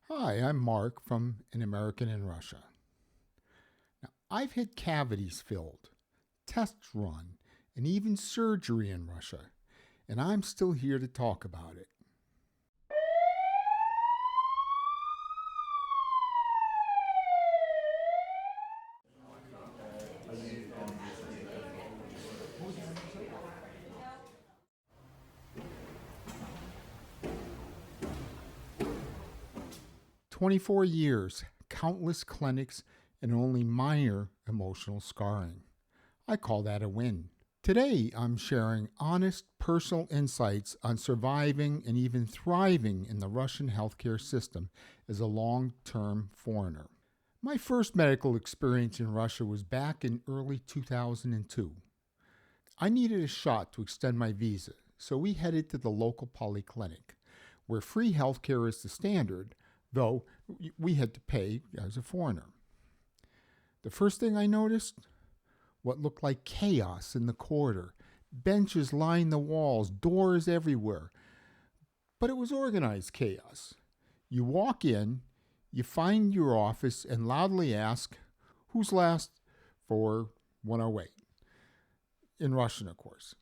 Hi, I'm Mark from An American in Russia. Now, I've had cavities filled, tests run, and even surgery in Russia, and I'm still here to talk about it. "24 years, countless clinics, and only minor emotional scarring. I call that a win. Today, I'm sharing honest personal insights on surviving and even thriving in the Russian healthcare system as a long-term foreigner. My first medical experience in Russia was back in early 2002. I needed a shot to extend my visa, so we headed to the local polyclinic, where free healthcare is the standard, though we had to pay as a foreigner. The first thing I noticed, what looked like chaos in the corridor. Benches lined the walls, doors everywhere. But it was organized chaos. You walk in, you find your office, and loudly ask, "Who's last for 108?" In Russian, of course.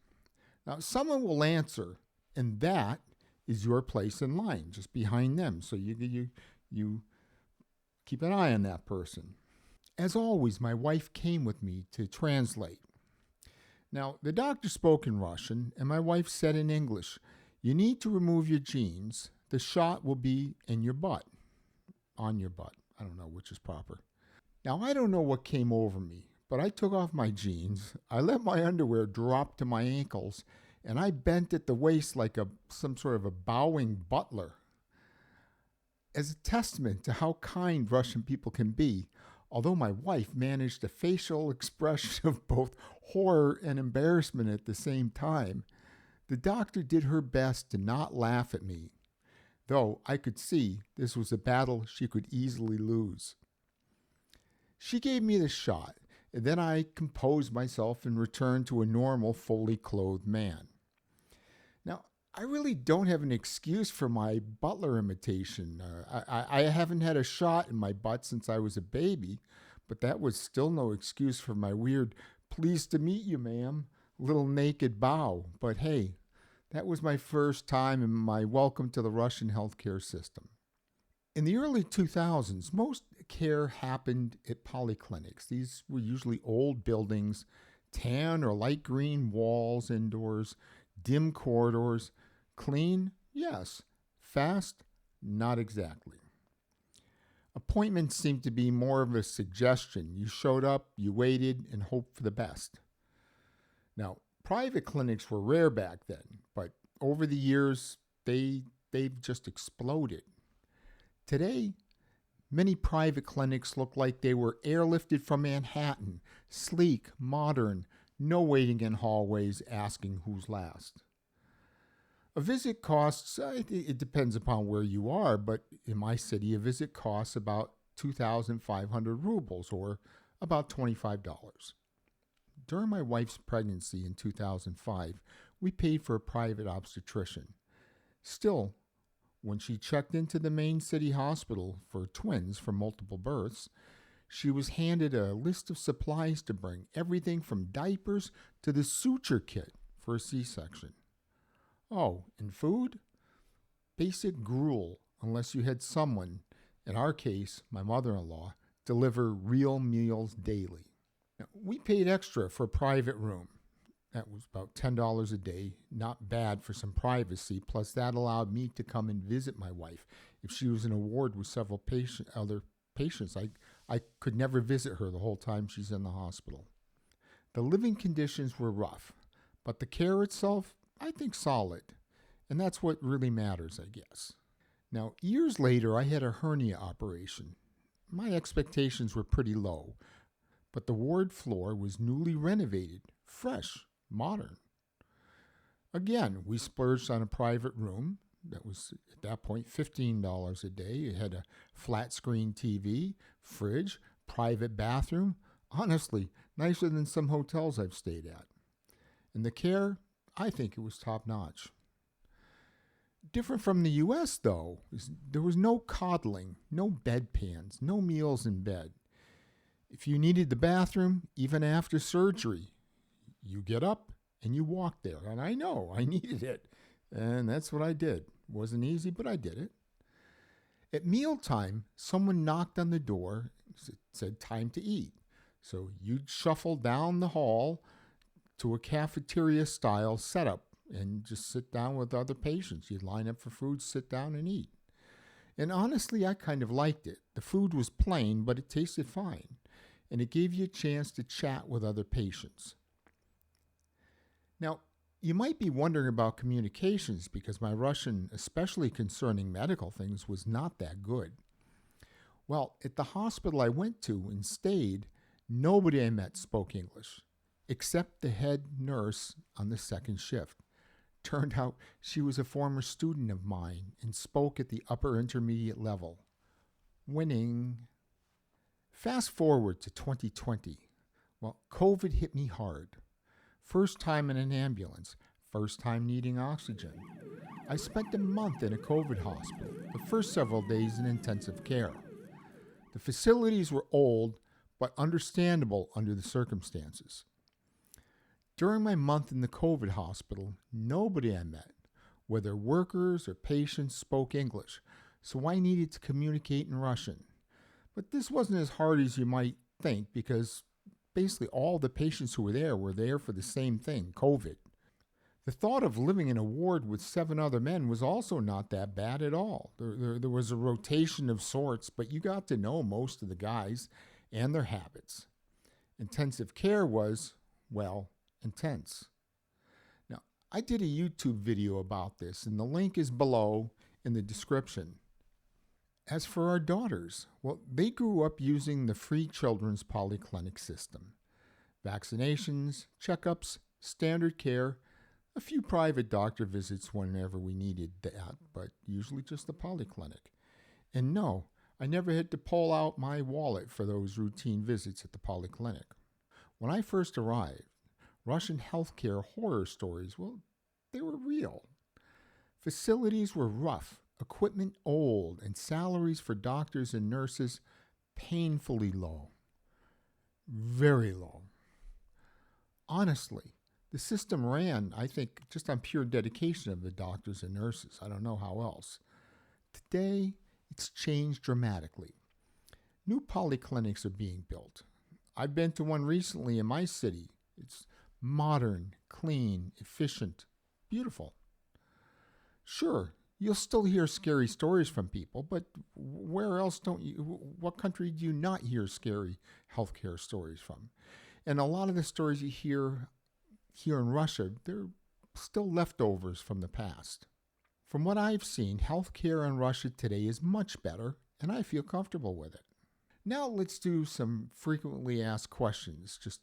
Now, someone will answer, and that is your place in line, just behind them. So you keep an eye on that person. As always, my wife came with me to translate. Now, the doctor spoke in Russian, and my wife said in English, "You need to remove your jeans. The shot will be in your butt." On your butt. I don't know which is proper. Now, I don't know what came over me, but I took off my jeans. I let my underwear drop to my ankles, and I bent at the waist like some sort of a bowing butler. As a testament to how kind Russian people can be, although my wife managed a facial expression of both horror and embarrassment at the same time, the doctor did her best to not laugh at me, though I could see this was a battle she could easily lose. She gave me the shot, and then I composed myself and returned to a normal, fully clothed man. Now, I really don't have an excuse for my butler imitation. I haven't had a shot in my butt since I was a baby, but that was still no excuse for my weird, "Pleased to meet you, ma'am," little naked bow. But hey, that was my first time and my welcome to the Russian healthcare system. In the early 2000s, most care happened at polyclinics. These were usually old buildings, tan or light green walls indoors, dim corridors. Clean? Yes. Fast? Not exactly. Appointments seemed to be more of a suggestion. You showed up, you waited, and hoped for the best. Now, private clinics were rare back then, but over the years, they've just exploded. Today, many private clinics look like they were airlifted from Manhattan, sleek, modern, no waiting in hallways asking who's last. A visit costs, it depends upon where you are, but in my city, a visit costs about 2,500 rubles, or about $25. During my wife's pregnancy in 2005, we paid for a private obstetrician. Still, when she checked into the main city hospital for twins from multiple births, she was handed a list of supplies to bring, everything from diapers to the suture kit for a C-section. Oh, and food? Basic gruel, unless you had someone, in our case, my mother-in-law, deliver real meals daily. Now, we paid extra for a private room. That was about $10 a day, not bad for some privacy, plus that allowed me to come and visit my wife. If she was in a ward with several other patients, I could never visit her the whole time she's in the hospital. The living conditions were rough, but the care itself, I think, solid. And that's what really matters, I guess. Now, years later, I had a hernia operation. My expectations were pretty low, but the ward floor was newly renovated, fresh, modern. Again, we splurged on a private room. That was, at that point, $15 a day. It had a flat screen TV, fridge, private bathroom. Honestly, nicer than some hotels I've stayed at. And the care, I think it was top notch. Different from the US, though, there was no coddling, no bedpans, no meals in bed. If you needed the bathroom, even after surgery, you get up and you walk there. And I know I needed it. And that's what I did. Wasn't easy, but I did it. At mealtime, someone knocked on the door, said time to eat. So you'd shuffle down the hall to a cafeteria-style setup and just sit down with other patients. You'd line up for food, sit down, and eat. And honestly, I kind of liked it. The food was plain, but it tasted fine. And it gave you a chance to chat with other patients. Now, you might be wondering about communications because my Russian, especially concerning medical things, was not that good. Well, at the hospital I went to and stayed, nobody I met spoke English, except the head nurse on the second shift. Turned out she was a former student of mine and spoke at the upper intermediate level. Winning. Fast forward to 2020. Well, COVID hit me hard. First time in an ambulance, first time needing oxygen. I spent a month in a COVID hospital, the first several days in intensive care. The facilities were old, but understandable under the circumstances. During my month in the COVID hospital, nobody I met, whether workers or patients, spoke English, so I needed to communicate in Russian. But this wasn't as hard as you might think because basically all the patients who were there for the same thing, COVID. The thought of living in a ward with 7 other men was also not that bad at all. There was a rotation of sorts, but you got to know most of the guys and their habits. Intensive care was, well, intense. Now, I did a YouTube video about this, and the link is below in the description. As for our daughters, well, they grew up using the free children's polyclinic system. Vaccinations, checkups, standard care, a few private doctor visits whenever we needed that, but usually just the polyclinic. And no, I never had to pull out my wallet for those routine visits at the polyclinic. When I first arrived, Russian healthcare horror stories, well, they were real. Facilities were rough, equipment old, and salaries for doctors and nurses painfully low. Very low. Honestly, the system ran, I think, just on pure dedication of the doctors and nurses. I don't know how else. Today, it's changed dramatically. New polyclinics are being built. I've been to one recently in my city. It's modern, clean, efficient, beautiful. Sure, you'll still hear scary stories from people, but what country do you not hear scary healthcare stories from? And a lot of the stories you hear here in Russia, they're still leftovers from the past. From what I've seen, healthcare in Russia today is much better, and I feel comfortable with it. Now let's do some frequently asked questions. Just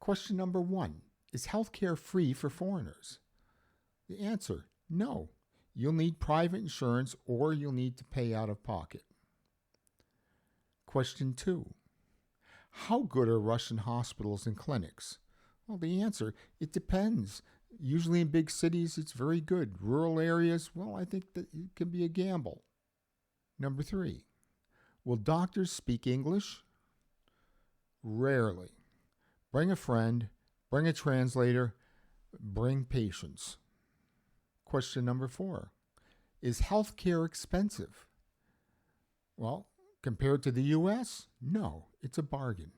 question number 1. Is healthcare free for foreigners? The answer, no. You'll need private insurance or you'll need to pay out of pocket. Question 2. How good are Russian hospitals and clinics? Well, the answer, it depends. Usually in big cities, it's very good. Rural areas, well, I think that it can be a gamble. Number 3. Will doctors speak English? Rarely. Bring a friend, bring a translator, bring patients. Question number 4. Is healthcare expensive? Well, compared to the U.S., no, it's a bargain.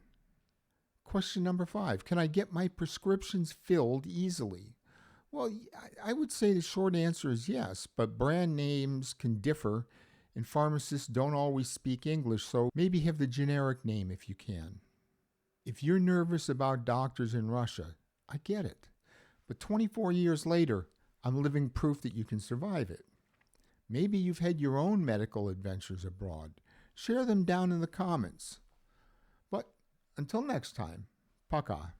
Question number 5. Can I get my prescriptions filled easily? Well, I would say the short answer is yes, but brand names can differ, and pharmacists don't always speak English, so maybe have the generic name if you can. If you're nervous about doctors in Russia, I get it. But 24 years later, I'm living proof that you can survive it. Maybe you've had your own medical adventures abroad. Share them down in the comments. But until next time, пока.